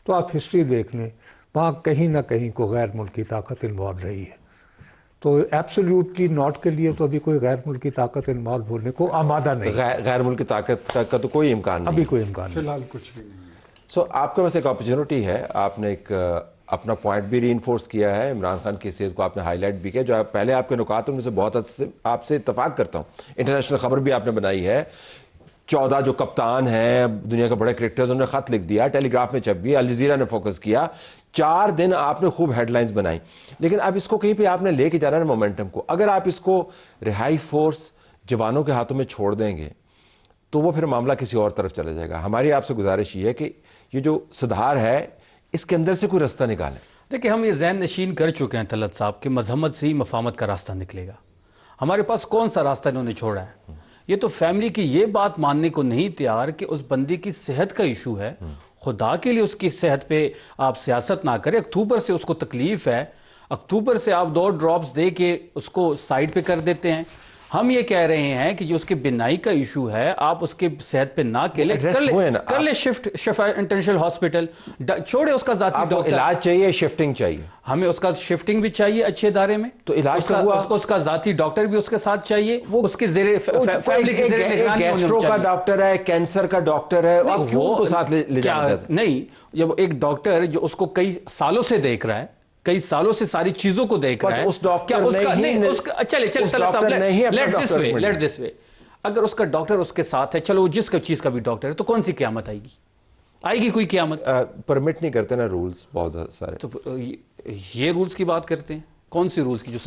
تو آپ ہسٹری دیکھ لیں، وہاں کہیں نہ کہیں کو غیر ملکی طاقت انوالو رہی ہے. تو ایبسلیوٹلی ناٹ کے لیے تو ابھی کوئی غیر ملکی طاقت انوالو ہونے کو آمادہ نہیں. غیر ملکی طاقت کا تو کوئی امکان نہیں، ابھی کوئی امکان نہیں. فی الحال کچھ بھی نہیں ہے. سو آپ کے پاس ایک اپرچونٹی ہے، آپ نے ایک اپنا پوائنٹ بھی ری انفورس کیا ہے، عمران خان کی حیثیت کو آپ نے ہائی لائٹ بھی کیا، جو پہلے آپ کے نکات ان میں سے بہت حد سے آپ سے اتفاق کرتا ہوں. انٹرنیشنل خبر بھی آپ نے بنائی ہے، 14 جو کپتان ہیں دنیا کے بڑے کرکٹرز، انہوں نے خط لکھ دیا، ٹیلی گراف میں چھپ گیا، الجزیرہ نے فوکس کیا، 4 دن آپ نے خوب ہیڈ لائنز بنائی. لیکن اب اس کو کہیں پہ آپ نے لے کے جانا ہے مومنٹم کو. اگر آپ اس کو رہائی فورس جوانوں کے ہاتھوں میں چھوڑ دیں گے تو وہ پھر معاملہ کسی اور طرف چلا جائے گا. ہماری آپ سے گزارش یہ ہے کہ یہ جو صدہار ہے اس کے اندر سے کوئی راستہ نکالیں. دیکھیں ہم یہ ذہن نشین کر چکے ہیں طلعت صاحب کہ مذمت سے ہی مفاہمت کا راستہ نکلے گا. ہمارے پاس کون سا راستہ انہوں نے چھوڑا ہے؟ یہ تو فیملی کی یہ بات ماننے کو نہیں تیار کہ اس بندے کی صحت کا ایشو ہے. خدا کے لیے اس کی صحت پہ آپ سیاست نہ کریں. اکتوبر سے اس کو تکلیف ہے، اکتوبر سے آپ 2 ڈراپس دے کے اس کو سائڈ پہ کر دیتے ہیں. ہم یہ کہہ رہے ہیں کہ جو اس کے بینائی کا ایشو ہے آپ اس کے صحت پہ نہ کر لے شفٹ شفا انٹرنیشنل ہاسپٹل، چھوڑے اس کا ذاتی ڈاکٹر. علاج چاہیے، شفٹنگ چاہیے، ہمیں اس کا شفٹنگ بھی چاہیے اچھے ادارے میں، تو علاج کا ہوا اس کا ذاتی ڈاکٹر بھی اس کے ساتھ چاہیے، اس کے زیر فیملی کے زیر نگرانی گیسٹرو کا ڈاکٹر ہے، کینسر کا ڈاکٹر ہے، آپ کیوں ان کو ساتھ لے جانا چاہتے ہیں؟ نہیں، جب ایک ڈاکٹر جو اس کو کئی سالوں سے دیکھ رہا ہے، کئی سالوں سے ساری چیزوں کو دیکھ رہا ہے، اس ڈاکٹر لیٹ دس وے، اگر اس کا ڈاکٹر اس کے ساتھ ہے، چلو جس کا چیز کا بھی ڈاکٹر ہے، تو کون سی قیامت آئے گی؟ آئے گی کوئی قیامت؟ پرمٹ نہیں کرتے نا رولز بہت سارے. تو یہ رولز کی بات کرتے ہیں، کون سی رولز کی؟ جو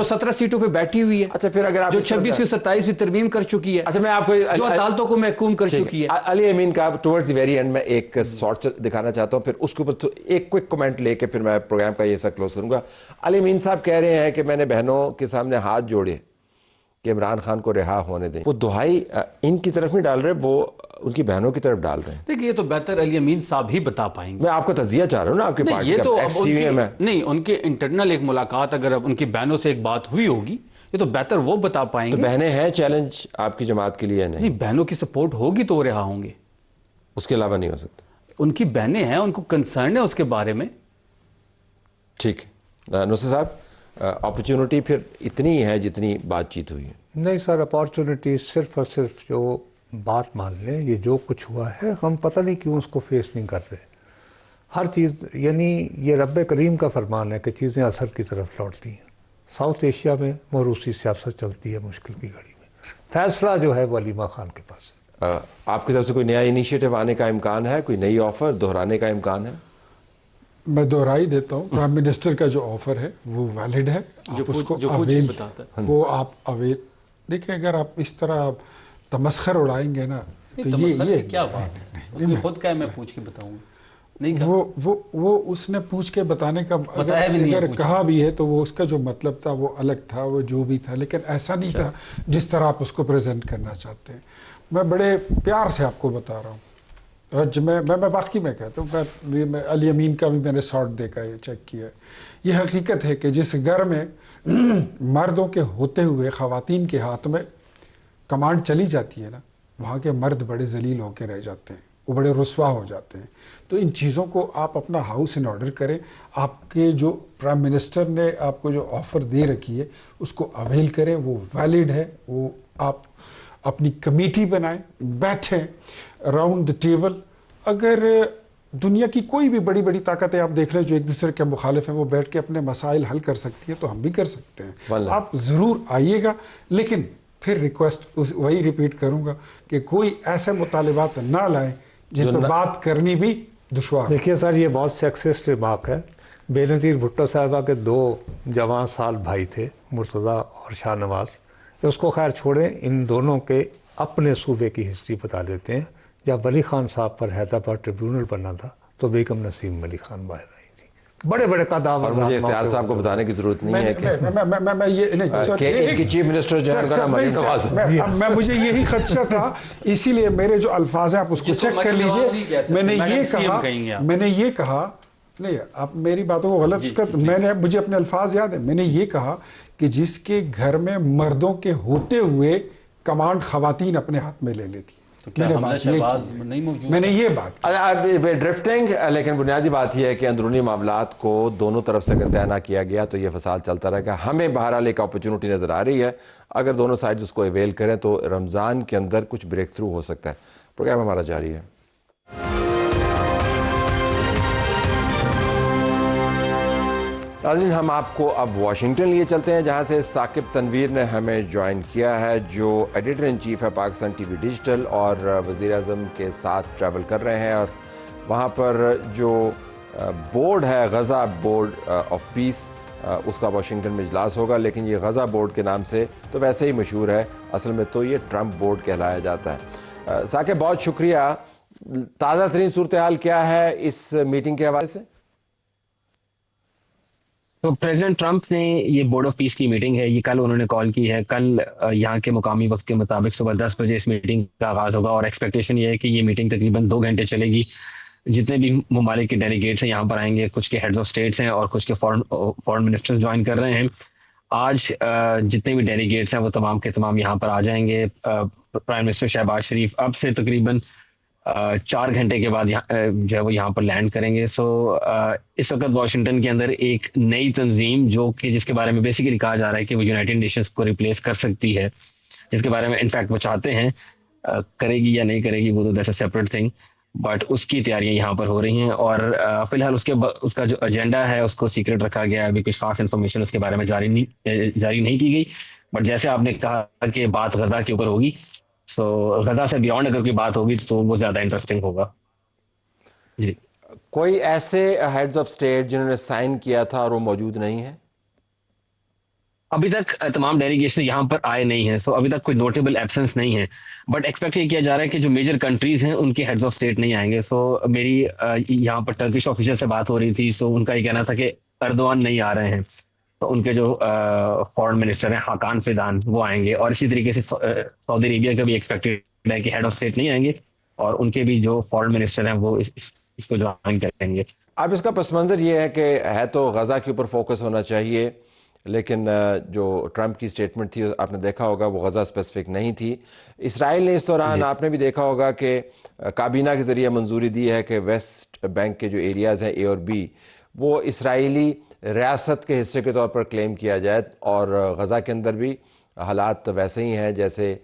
17 سیٹوں پہ بیٹھی ہوئی ہے. اچھا پھر اگر آپ جو 26ویں 27ویں ترمیم کر چکی ہے. اچھا میں آپ کو جو عدالتوں کو محکوم کر چکی ہے. علی امین کا ٹورڈز دی ویری اینڈ میں ایک شارٹ دکھانا چاہتا ہوں، پھر اس کے اوپر ایک کوئک کمنٹ لے کے پھر میں پروگرام کا یہ حصہ کلوز کروں گا. علی امین صاحب کہہ رہے ہیں کہ میں نے بہنوں کے سامنے ہاتھ جوڑے کہ عمران خان کو رہا ہونے دیں. وہ دہائی ان کی طرف نہیں ڈال رہے، وہ ان کی بہنوں کی طرف ڈال رہے ہیں. دیکھیں یہ تو بہتر علی امین صاحب ہی بتا پائیں گے. میں آپ کو تجزیہ چاہ رہا ہوں نا، آپ کے پارٹی یہ تو ایکس سی وی ایم ہے. نہیں، ان کے انٹرنل ایک ملاقات اگر ان کی بہنوں سے ایک بات ہوئی ہوگی، یہ تو بہتر وہ بتا پائیں تو گے. بہنیں ہیں چیلنج آپ کی جماعت کے لیے؟ نہیں، بہنوں کی سپورٹ ہوگی تو وہ رہا ہوں گے، اس کے علاوہ نہیں ہو سکتا. ان کی بہنیں ہیں، ان کو کنسرن ہے اس کے بارے میں. ٹھیک ہے نصر صاحب، اپرچونٹی پھر اتنی ہی ہے جتنی بات چیت ہوئی ہے. نہیں سر، اپارچونٹی صرف اور صرف جو بات مان لیں، یہ جو کچھ ہوا ہے ہم پتہ نہیں کیوں اس کو فیس نہیں کر رہے. ہر چیز یعنی یہ رب کریم کا فرمان ہے کہ چیزیں اثر کی طرف لوٹتی ہیں. ساؤتھ ایشیا میں موروثی سیاست چلتی ہے مشکل کی گھڑی میں. فیصلہ جو ہے وہ علیمہ خان کے پاس ہے. آپ کی طرف سے کوئی نیا انیشیٹو آنے کا امکان ہے؟ کوئی نئی آفر دہرانے کا امکان ہے؟ میں دہرائی دیتا ہوں، پرائم منسٹر کا جو آفر ہے وہ ویلڈ ہے. آپ اس کو اویل، وہ آپ اویل. دیکھیں اگر آپ اس طرح تمسخر اڑائیں گے نا تو یہ کیا بات ہے؟ اس نے خود کہا میں پوچھ کے بتاؤں نہیں. وہ اس نے پوچھ کے بتانے کا اگر کہا بھی ہے تو وہ اس کا جو مطلب تھا وہ الگ تھا، وہ جو بھی تھا، لیکن ایسا نہیں تھا جس طرح آپ اس کو پریزنٹ کرنا چاہتے ہیں. میں بڑے پیار سے آپ کو بتا رہا ہوں. میں باقی میں کہتا ہوں، میں علی امین کا بھی میں نے شارٹ دیکھا ہے، چیک کیا ہے. یہ حقیقت ہے کہ جس گھر میں مردوں کے ہوتے ہوئے خواتین کے ہاتھ میں کمانڈ چلی جاتی ہے نا، وہاں کے مرد بڑے ذلیل ہو کے رہ جاتے ہیں، وہ بڑے رسوا ہو جاتے ہیں. تو ان چیزوں کو آپ اپنا ہاؤس ان آرڈر کریں. آپ کے جو پرائم منسٹر نے آپ کو جو آفر دے رکھی ہے اس کو اویل کریں، وہ ویلڈ ہے. وہ آپ اپنی کمیٹی بنائیں، بیٹھیں راؤنڈ دا ٹیبل. اگر دنیا کی کوئی بھی بڑی بڑی طاقتیں آپ دیکھ لیں جو ایک دوسرے کے مخالف ہیں، وہ بیٹھ کے اپنے مسائل حل کر سکتی ہے، تو ہم بھی کر سکتے ہیں. آپ ضرور آئیے گا، لیکن پھر ریکویسٹ وہی ریپیٹ کروں گا کہ کوئی ایسے مطالبات نہ لائیں جن پر بات کرنی بھی دشوار. دیکھیے سر، یہ بہت سیکسسٹ ریمارک ہے. بے نظیر بھٹو صاحبہ کے 2 جوان سال بھائی تھے، مرتضیٰ اور شاہ نواز. اس کو خیر چھوڑیں، ان دونوں کے اپنے صوبے کی ہسٹری بتا دیتے ہیں. جب ولی خان صاحب پر حیدرآباد ٹریبیونل بنا تھا تو بیگم نسیم علی خان باہر آئی تھی. بڑے بڑے قداور. اور مجھے اختیار صاحب کو بتانے کی ضرورت نہیں ہے کہ ان کی چیف منسٹر جو ہے مجھے یہی خدشہ تھا، اسی لیے میرے جو الفاظ ہیں آپ اس کو چیک کر لیجئے. میں نے یہ کہا نہیں، آپ میری باتوں کو غلط مجھے اپنے الفاظ یاد ہیں. میں نے یہ کہا کہ جس کے گھر میں مردوں کے ہوتے ہوئے کمانڈ خواتین اپنے ہاتھ میں لے لیتی ہیں. تو کیا میں نے حمزہ بات یہ شہباز کی ہے. نہیں موجود؟ میں نے یہ بات کی. ڈرفٹنگ، لیکن بنیادی بات یہ ہے کہ اندرونی معاملات کو دونوں طرف سے اگر طے نہ کیا گیا تو یہ فساد چلتا رہے گا. ہمیں بہرحال ایک اپرچونٹی نظر آ رہی ہے، اگر دونوں سائڈز اس کو ایویل کریں تو رمضان کے اندر کچھ بریک تھرو ہو سکتا ہے. پروگرام ہمارا جاری ہے. ناظرین، ہم آپ کو اب واشنگٹن لیے چلتے ہیں، جہاں سے ثاقب تنویر نے ہمیں جوائن کیا ہے، جو ایڈیٹر ان چیف ہے پاکستان ٹی وی ڈیجیٹل اور وزیر اعظم کے ساتھ ٹریول کر رہے ہیں. اور وہاں پر جو بورڈ ہے، غزہ بورڈ آف پیس، اس کا واشنگٹن میں اجلاس ہوگا، لیکن یہ غزہ بورڈ کے نام سے تو ویسے ہی مشہور ہے، اصل میں تو یہ ٹرمپ بورڈ کہلایا جاتا ہے. ثاقب، بہت شکریہ. تازہ ترین صورتحال کیا ہے اس میٹنگ کے حوالے سے؟ تو پریزیڈنٹ ٹرمپ نے یہ بورڈ آف پیس کی میٹنگ ہے، یہ کل انہوں نے کال کی ہے. کل یہاں کے مقامی وقت کے مطابق صبح 10 بجے اس میٹنگ کا آغاز ہوگا، اور ایکسپیکٹیشن یہ ہے کہ یہ میٹنگ تقریباً 2 گھنٹے چلے گی. جتنے بھی ممالک کے ڈیلیگیٹس ہیں یہاں پر آئیں گے، کچھ کے ہیڈز آف اسٹیٹس ہیں اور کچھ کے فورن منسٹرز جوائن کر رہے ہیں. آج جتنے بھی ڈیلیگیٹس ہیں وہ تمام کے تمام یہاں پر آ جائیں گے. پرائم منسٹر شہباز شریف اب سے تقریباً 4 گھنٹے کے بعد جو ہے وہ یہاں پر لینڈ کریں گے. سو اس وقت واشنگٹن کے اندر ایک نئی تنظیم جو کہ جس کے بارے میں بیسیکلی کہا جا رہا ہے کہ وہ یونائٹڈ نیشنز کو ریپلیس کر سکتی ہے، جس کے بارے میں انفیکٹ وہ چاہتے ہیں، کرے گی یا نہیں کرے گی وہ تو that's a separate thing, but اس کی تیاریاں یہاں پر ہو رہی ہیں. اور فی الحال اس کا جو ایجنڈا ہے اس کو سیکرٹ رکھا گیا ہے. ابھی کچھ خاص انفارمیشن اس کے بارے میں جاری نہیں کی گئی. بٹ جیسے آپ نے کہا کہ بات غزہ کے اوپر ہوگی، سو غزہ سے بیونڈ اگر کوئی بات ہوگی تو وہ زیادہ انٹرسٹنگ ہوگا. جی، کوئی ایسے ہیڈز آف اسٹیٹ جنہوں نے سائن کیا تھا اور وہ موجود نہیں ہیں؟ ابھی تک تمام ڈیلیگیشن یہاں پر آئے نہیں ہیں، سو ابھی تک کوئی نوٹیبل ایبسنس نہیں ہے. بٹ ایکسپیکٹ یہ کیا جا رہا ہے کہ جو میجر کنٹریز ہیں ان کے ہیڈز آف اسٹیٹ نہیں آئیں گے. سو میری یہاں پر ٹرکش آفیشل سے بات ہو رہی تھی، سو ان کا یہ کہنا تھا کہ اردوان نہیں آ رہے ہیں، تو ان کے جو فورن منسٹر ہیں حاکان فیدان وہ آئیں گے. اور اسی طریقے سے سعودی عربیہ کا بھی ایکسپیکٹڈ ہے کہ ہیڈ آف اسٹیٹ نہیں آئیں گے، اور ان کے بھی جو فورن منسٹر ہیں وہ اس کو جوائن کریں گے. اب اس کا پس منظر یہ ہے کہ ہے تو غزہ کے اوپر فوکس ہونا چاہیے، لیکن جو ٹرمپ کی سٹیٹمنٹ تھی آپ نے دیکھا ہوگا وہ غزہ اسپیسیفک نہیں تھی. اسرائیل نے اس دوران آپ نے بھی دیکھا ہوگا کہ کابینہ کے ذریعے منظوری دی ہے کہ ویسٹ بینک کے جو ایریاز ہیں اے اور بی وہ اسرائیلی ریاست کے حصے کے طور پر کلیم کیا جائے، اور غزہ کے اندر بھی حالات ویسے ہی ہیں جیسے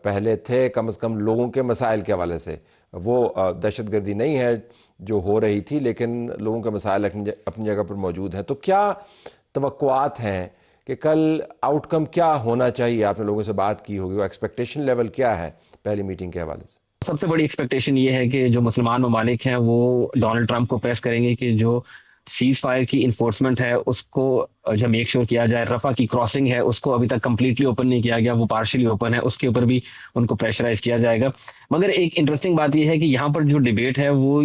پہلے تھے، کم از کم لوگوں کے مسائل کے حوالے سے. وہ دہشت گردی نہیں ہے جو ہو رہی تھی، لیکن لوگوں کے مسائل اپنی جگہ پر موجود ہیں. تو کیا توقعات ہیں کہ کل آؤٹ کم کیا ہونا چاہیے؟ آپ نے لوگوں سے بات کی ہوگی، وہ ایکسپیکٹیشن لیول کیا ہے پہلی میٹنگ کے حوالے سے؟ سب سے بڑی ایکسپیکٹیشن یہ ہے کہ جو مسلمان ممالک ہیں وہ ڈونلڈ ٹرمپ کو پریس کریں گے کہ جو سیز فائر کی انفورسمنٹ ہے اس کو جب میک شور کیا جائے. رفح کی کراسنگ ہے اس کو ابھی تک کمپلیٹلی اوپن نہیں کیا گیا، وہ پارشلی اوپن ہے، اس کے اوپر بھی ان کو پریشرائز کیا جائے گا. مگر ایک انٹرسٹنگ بات یہ ہے کہ یہاں پر جو ڈیبیٹ ہے وہ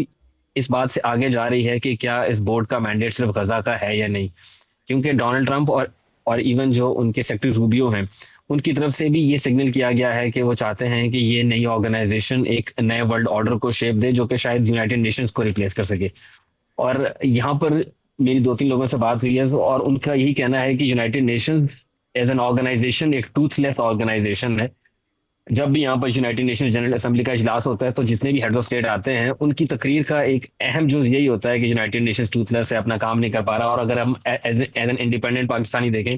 اس بات سے آگے جا رہی ہے کہ کیا اس بورڈ کا مینڈیٹ صرف غزہ کا ہے یا نہیں، کیونکہ ڈونلڈ ٹرمپ اور ایون جو ان کے سیکرٹری روبیو ہیں ان کی طرف سے بھی یہ سگنل کیا گیا ہے کہ وہ چاہتے ہیں کہ یہ نئی آرگنائزیشن ایک نئے ورلڈ آرڈر کو شیپ دے جو کہ شاید یونائٹڈ نیشنز کو ریپلیس کر سکے. اور یہاں پر میری 2-3 لوگوں سے بات ہوئی ہے اور ان کا یہی کہنا ہے کہ United Nations as an organization ایک ٹوتھ لیس آرگنائزیشن ہے. جب بھی یہاں پر یونائٹڈ نیشنز جنرل اسمبلی کا اجلاس ہوتا ہے تو جتنے بھی ہیڈ آف اسٹیٹ آتے ہیں ان کی تقریر کا ایک اہم جو یہی ہوتا ہے کہ یونائٹڈ نیشنز ٹوتھ لیس ہے، اپنا کام نہیں کر پا رہا. اور اگر ہم ایز این انڈیپینڈنٹ پاکستانی دیکھیں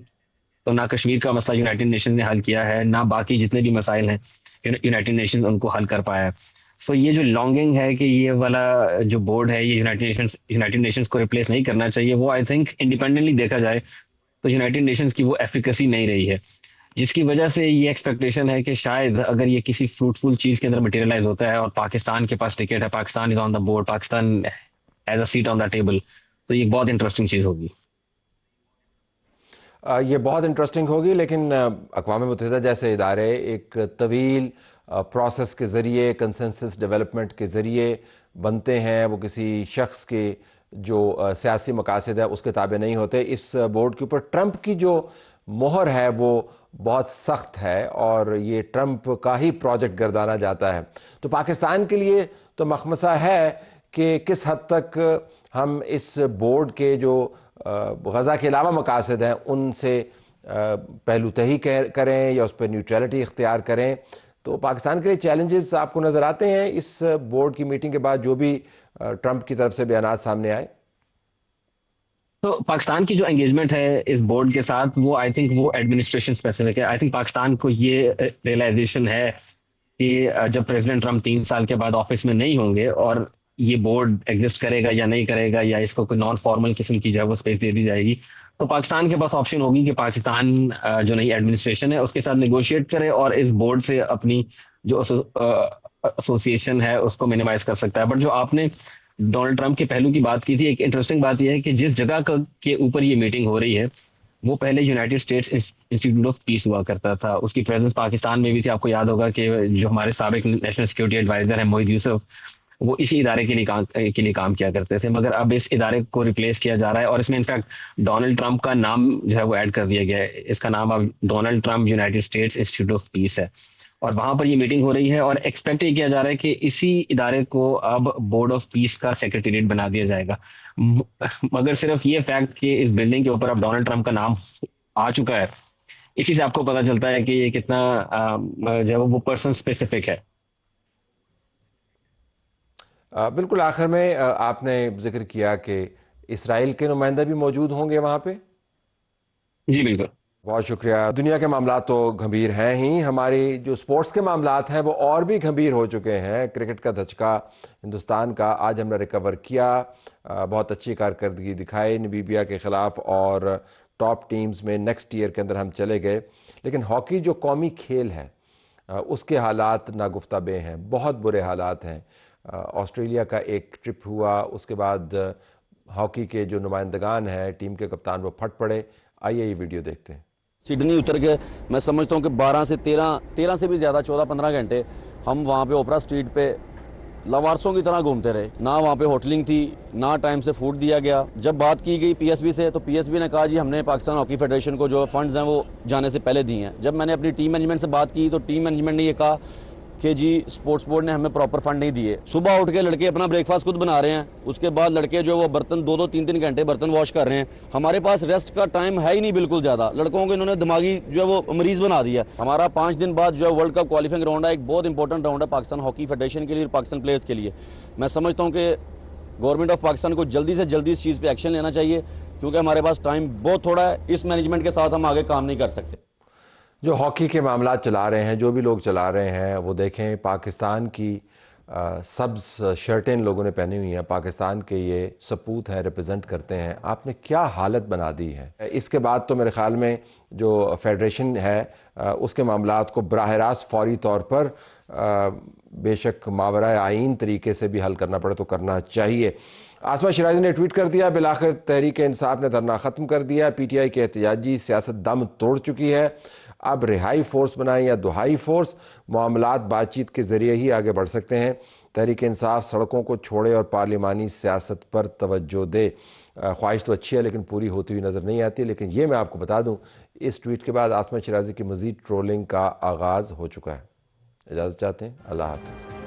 تو نہ کشمیر کا مسئلہ یونائٹڈ نیشنز نے حل کیا ہے، نہ باقی جتنے بھی مسائل ہیں یونائٹڈ نیشنز ان کو حل کر پایا ہے. سو یہ جو لانگنگ ہے کہ یہ والا جو بورڈ ہے یہ یونائٹڈ نیشنز کو ریپلیس نہیں کرنا چاہیے، وہ آئی تھنک انڈیپینڈنٹلی دیکھا جائے تو یونائٹڈ نیشنز کی وہ ایفیکیسی نہیں رہی ہے، جس کی وجہ سے یہ ایکسپیکٹیشن ہے کہ شاید اگر یہ کسی فروٹفل چیز کے اندر مٹیریلائز ہوتا ہے اور پاکستان کے پاس ٹکٹ ہے، Pakistan is on the board, Pakistan is a seat on the table, تو یہ بہت انٹرسٹنگ چیز ہوگی. یہ بہت انٹرسٹنگ ہوگی، لیکن اقوام متحدہ جیسے ادارے ایک طویل پروسیس کے ذریعے، کنسنسس ڈیولپمنٹ کے ذریعے بنتے ہیں. وہ کسی شخص کے جو سیاسی مقاصد ہے اس کے تابع نہیں ہوتے. اس بورڈ کے اوپر ٹرمپ کی جو مہر ہے وہ بہت سخت ہے اور یہ ٹرمپ کا ہی پروجیکٹ گردانا جاتا ہے. تو پاکستان کے لیے تو مخمصہ ہے کہ کس حد تک ہم اس بورڈ کے جو غزہ کے علاوہ مقاصد ہیں ان سے پہلو تہی کریں یا اس پہ نیوٹرلٹی اختیار کریں. تو پاکستان کے لیے چیلنجز آپ کو نظر آتے ہیں اس بورڈ کی میٹنگ کے بعد جو بھی ٹرمپ کی طرف سے بیانات سامنے آئے؟ تو پاکستان کی جو انگیجمنٹ ہے اس بورڈ کے ساتھ وہ آئی تھنک وہ ایڈمنسٹریشن اسپیسیفک ہے. آئی تھنک پاکستان کو یہ ریئلائزیشن ہے کہ جب پریزیڈنٹ ٹرمپ 3 سال کے بعد آفس میں نہیں ہوں گے اور یہ بورڈ ایگزسٹ کرے گا یا نہیں کرے گا یا اس کو کوئی نان فارمل قسم کی جو ہے وہ اسپیس دے دی جائے گی, تو پاکستان کے پاس آپشن ہوگی کہ پاکستان جو نئی ایڈمنسٹریشن ہے اس کے ساتھ نیگوشیٹ کرے اور اس بورڈ سے اپنی جو ایسوسیشن ہے اس کو منیمائز کر سکتا ہے. بٹ جو آپ نے ڈونلڈ ٹرمپ کے پہلو کی بات کی تھی, ایک انٹرسٹنگ بات یہ ہے کہ جس جگہ کے اوپر یہ میٹنگ ہو رہی ہے وہ پہلے United States institute of peace ہوا کرتا تھا. اس کی پریزنس پاکستان میں بھی تھی. آپ کو یاد ہوگا کہ جو ہمارے سابق نیشنل سیکورٹی ایڈوائزر ہیں موحد یوسف, وہ اسی ادارے کے لیے کام کیا کرتے تھے, مگر اب اس ادارے کو ریپلیس کیا جا رہا ہے اور اس میں انفیکٹ ڈونلڈ ٹرمپ کا نام جو ہے وہ ایڈ کر دیا گیا ہے. اس کا نام اب Donald Trump United States institute of peace ہے اور وہاں پر یہ میٹنگ ہو رہی ہے اور ایکسپیکٹ یہ کیا جا رہا ہے کہ اسی ادارے کو اب بورڈ آف پیس کا سیکریٹریٹ بنا دیا جائے گا. مگر صرف یہ فیکٹ کہ اس بلڈنگ کے اوپر اب ڈونلڈ ٹرمپ کا نام آ چکا ہے, اسی سے آپ کو پتہ چلتا ہے کہ یہ کتنا جو ہے وہ پرسن اسپیسیفک ہے. بالکل آخر میں آپ نے ذکر کیا کہ اسرائیل کے نمائندہ بھی موجود ہوں گے وہاں پہ. جی بالکل, بہت شکریہ. دنیا کے معاملات تو گھمبیر ہیں ہی, ہماری جو سپورٹس کے معاملات ہیں وہ اور بھی گھمبیر ہو چکے ہیں. کرکٹ کا دھچکا ہندوستان کا آج ہم نے ریکور کیا, بہت اچھی کارکردگی دکھائی نمیبیا کے خلاف اور ٹاپ ٹیمز میں نیکسٹ ایئر کے اندر ہم چلے گئے. لیکن ہاکی جو قومی کھیل ہے اس کے حالات ناگفتہ بے ہیں, بہت برے حالات ہیں. آسٹریلیا کا ایک ٹرپ ہوا, اس کے بعد ہاکی کے جو نمائندگان ہیں ٹیم کے کپتان وہ پھٹ پڑے. آئیے یہ ویڈیو دیکھتے ہیں. سڈنی اتر کے میں سمجھتا ہوں کہ 12 سے 13 سے بھی زیادہ 14-15 گھنٹے ہم وہاں پہ اوپرا اسٹریٹ پہ لاوارسوں کی طرح گھومتے رہے. نہ وہاں پہ ہوٹلنگ تھی, نہ ٹائم سے فوڈ دیا گیا. جب بات کی گئی پی ایس بی سے تو پی ایس بی نے کہا جی ہم نے پاکستان ہاکی فیڈریشن کو جو فنڈز ہیں وہ جانے سے پہلے دیے ہیں. جب میں نے اپنی ٹیم مینجمنٹ سے بات کی تو ٹیم مینجمنٹ نے یہ کہا کہ جی سپورٹس بورڈ نے ہمیں پراپر فنڈ نہیں دیے. صبح اٹھ کے لڑکے اپنا بریک فاسٹ خود بنا رہے ہیں, اس کے بعد لڑکے جو وہ برتن 2-3 گھنٹے برتن واش کر رہے ہیں. ہمارے پاس ریسٹ کا ٹائم ہے ہی نہیں بالکل زیادہ. لڑکوں کو انہوں نے دماغی جو ہے وہ مریض بنا دیا. ہمارا 5 دن بعد جو ہے ورلڈ کپ کوالیفائنگ راؤنڈ ہے, ایک بہت امپورٹنٹ راؤنڈ ہے پاکستان ہاکی فیڈریشن کے لیے اور پاکستان پلیئرز کے لیے. میں سمجھتا ہوں کہ گورنمنٹ آف پاکستان کو جلدی سے جلدی اس چیز پہ ایکشن لینا چاہیے کیونکہ ہمارے پاس ٹائم بہت تھوڑا ہے. اس مینجمنٹ کے ساتھ ہم آگے کام نہیں کر سکتے. جو ہاکی کے معاملات چلا رہے ہیں, جو بھی لوگ چلا رہے ہیں, وہ دیکھیں پاکستان کی سبز شرٹیں لوگوں نے پہنی ہوئی ہیں, پاکستان کے یہ سپوت ہیں, ریپرزینٹ کرتے ہیں. آپ نے کیا حالت بنا دی ہے. اس کے بعد تو میرے خیال میں جو فیڈریشن ہے اس کے معاملات کو براہ راست فوری طور پر بے شک ماورائے آئین طریقے سے بھی حل کرنا پڑے تو کرنا چاہیے. آسما شیرازی نے ٹویٹ کر دیا, بالآخر تحریک انصاف نے دھرنا ختم کر دیا. پی ٹی آئی کی احتجاجی سیاست دم توڑ چکی ہے. اب رہائی فورس بنائیں یا دہائی فورس, معاملات بات چیت کے ذریعے ہی آگے بڑھ سکتے ہیں. تحریک انصاف سڑکوں کو چھوڑے اور پارلیمانی سیاست پر توجہ دے. خواہش تو اچھی ہے لیکن پوری ہوتی ہوئی نظر نہیں آتی. لیکن یہ میں آپ کو بتا دوں, اس ٹویٹ کے بعد آسما شیرازی کی مزید ٹرولنگ کا آغاز ہو چکا ہے. اجازت چاہتے ہیں, اللہ حافظ.